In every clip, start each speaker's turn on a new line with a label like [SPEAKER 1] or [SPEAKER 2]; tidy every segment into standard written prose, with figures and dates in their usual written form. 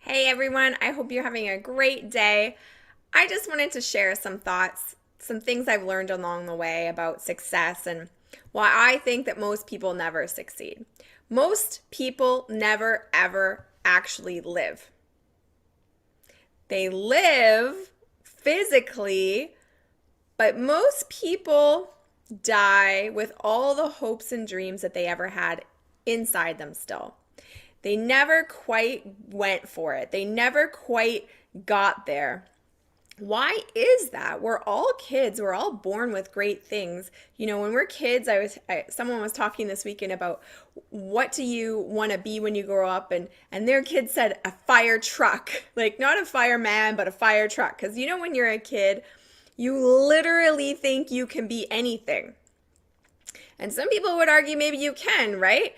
[SPEAKER 1] Hey everyone, I hope you're having a great day. I just wanted to share some thoughts, some things I've learned along the way about success and why I think that most people never succeed. Most people never ever actually live. They live physically, but most people die with all the hopes and dreams that they ever had inside them still. They never quite went for it. They never quite got there. Why is that? We're all kids. We're all born with great things. When we're kids, someone was talking this weekend about what do you want to be when you grow up, and their kid said a fire truck, like not a fireman, but a fire truck. Because when you're a kid, you literally think you can be anything. And some people would argue maybe you can, right?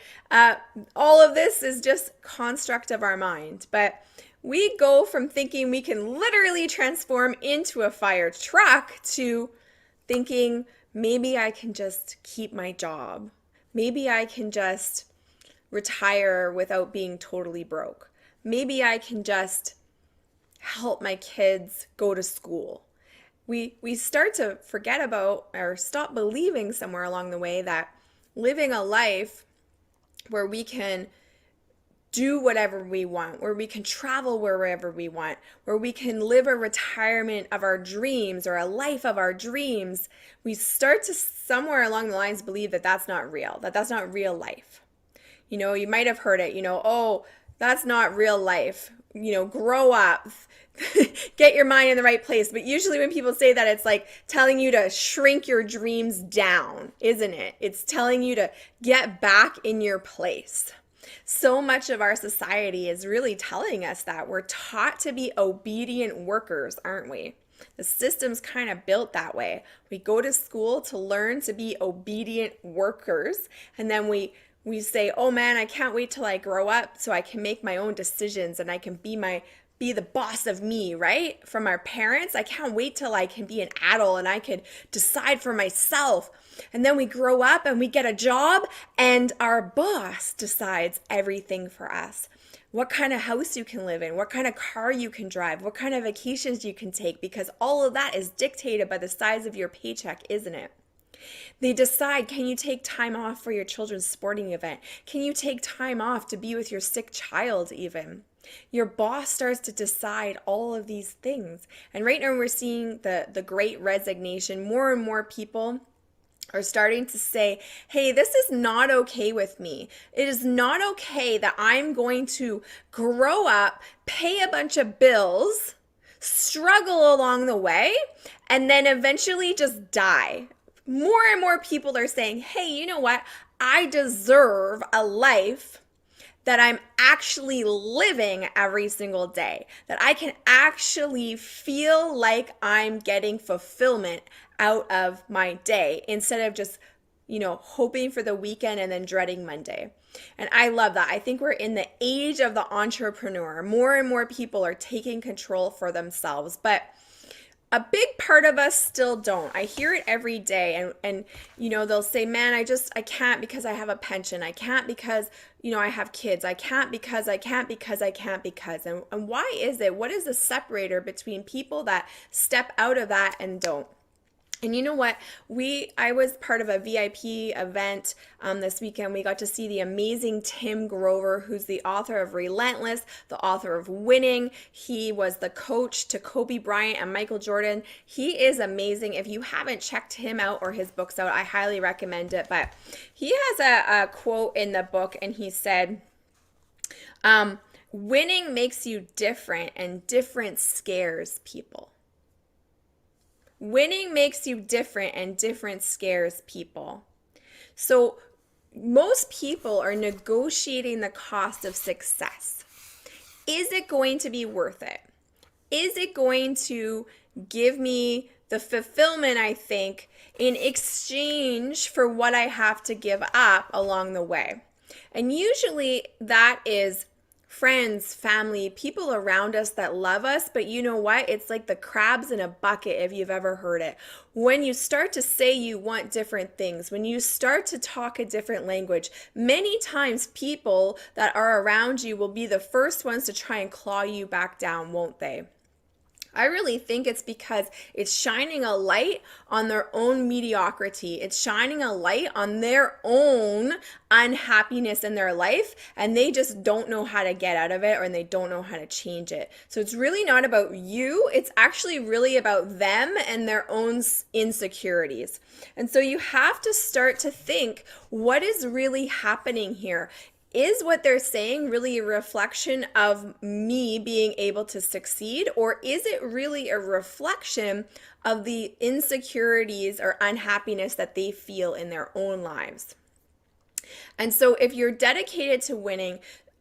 [SPEAKER 1] All of this is just construct of our mind. But we go from thinking we can literally transform into a fire truck to thinking maybe I can just keep my job. Maybe I can just retire without being totally broke. Maybe I can just help my kids go to school. We start to forget about or stop believing somewhere along the way that living a life where we can do whatever we want, where we can travel wherever we want, where we can live a retirement of our dreams or a life of our dreams, we start to somewhere along the lines believe that that's not real, that that's not real life. You might have heard it, oh, that's not real life. Grow up, get your mind in the right place. But usually when people say that, it's like telling you to shrink your dreams down, isn't it? It's telling you to get back in your place. So much of our society is really telling us that we're taught to be obedient workers, aren't we? The system's kind of built that way. We go to school to learn to be obedient workers, and then we say, "Oh man, I can't wait till I grow up so I can make my own decisions and I can be the boss of me," right? From our parents, I can't wait till I can be an adult and I could decide for myself. And then we grow up and we get a job and our boss decides everything for us. What kind of house you can live in, what kind of car you can drive, what kind of vacations you can take, because all of that is dictated by the size of your paycheck, isn't it? They decide, can you take time off for your children's sporting event? Can you take time off to be with your sick child even? Your boss starts to decide all of these things. And right now we're seeing the great resignation. More and more people are starting to say, hey, this is not okay with me. It is not okay that I'm going to grow up, pay a bunch of bills, struggle along the way, and then eventually just die. More and more people are saying, hey, you know what? I deserve a life that I'm actually living every single day, that I can actually feel like I'm getting fulfillment out of my day instead of just, hoping for the weekend and then dreading Monday. And I love that. I think we're in the age of the entrepreneur. More and more people are taking control for themselves, but a big part of us still don't. I hear it every day, and they'll say, man, I can't because I have a pension. I can't because I have kids. I can't because I can't because I can't because. And why is it? What is the separator between people that step out of that and don't? And you know what? I was part of a VIP event this weekend. We got to see the amazing Tim Grover, who's the author of Relentless, the author of Winning. He was the coach to Kobe Bryant and Michael Jordan. He is amazing. If you haven't checked him out or his books out, I highly recommend it. But he has a quote in the book, and he said, winning makes you different, and different scares people. Winning makes you different, and different scares people. So most people are negotiating the cost of success. Is it going to be worth it? Is it going to give me the fulfillment I think in exchange for what I have to give up along the way? And usually that is friends, family, people around us that love us. But you know what? It's like the crabs in a bucket, if you've ever heard it. When you start to say you want different things, when you start to talk a different language, many times people that are around you will be the first ones to try and claw you back down, won't they? I really think it's because it's shining a light on their own mediocrity. It's shining a light on their own unhappiness in their life, and they just don't know how to get out of it, or they don't know how to change it. So it's really not about you. It's actually really about them and their own insecurities. And so you have to start to think, what is really happening here? Is what they're saying really a reflection of me being able to succeed, or is it really a reflection of the insecurities or unhappiness that they feel in their own lives? And so, if you're dedicated to winning,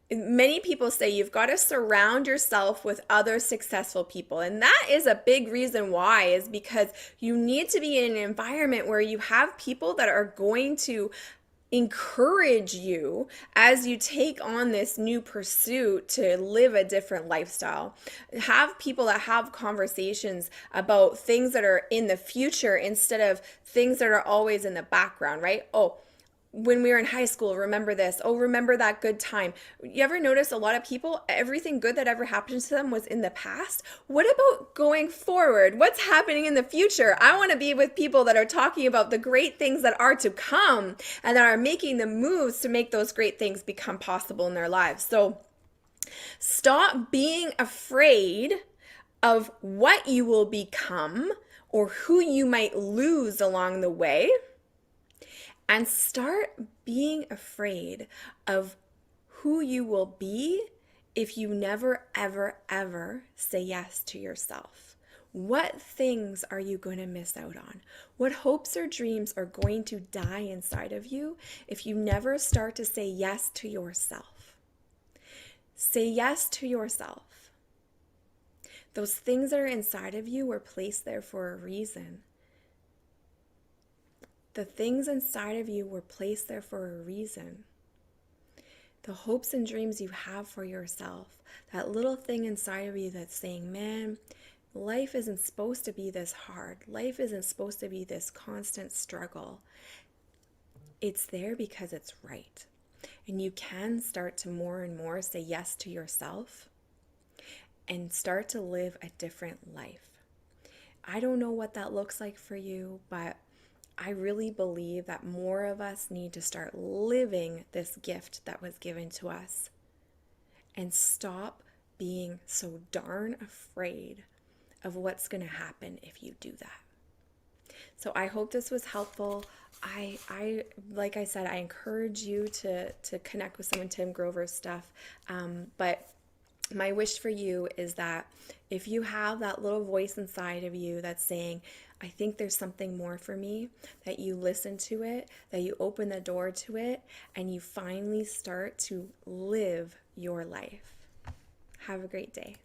[SPEAKER 1] many people say you've got to surround yourself with other successful people. And that is a big reason why, is because you need to be in an environment where you have people that are going to encourage you as you take on this new pursuit to live a different lifestyle. Have people that have conversations about things that are in the future instead of things that are always in the background, right? Oh, when we were in high school, remember this. Oh, remember that good time. You ever notice a lot of people, everything good that ever happened to them was in the past? What about going forward? What's happening in the future? I want to be with people that are talking about the great things that are to come and that are making the moves to make those great things become possible in their lives. So stop being afraid of what you will become or who you might lose along the way, and start being afraid of who you will be if you never, ever, ever say yes to yourself. What things are you going to miss out on? What hopes or dreams are going to die inside of you if you never start to say yes to yourself? Say yes to yourself. Those things that are inside of you were placed there for a reason. The things inside of you were placed there for a reason. The hopes and dreams you have for yourself, that little thing inside of you that's saying, man, life isn't supposed to be this hard. Life isn't supposed to be this constant struggle. It's there because it's right. And you can start to more and more say yes to yourself and start to live a different life. I don't know what that looks like for you, but I really believe that more of us need to start living this gift that was given to us and stop being so darn afraid of what's going to happen if you do that. So I hope this was helpful. I like I said, I encourage you to connect with some of Tim Grover's stuff. But my wish for you is that if you have that little voice inside of you that's saying, I think there's something more for me, that you listen to it, that you open the door to it, and you finally start to live your life. Have a great day.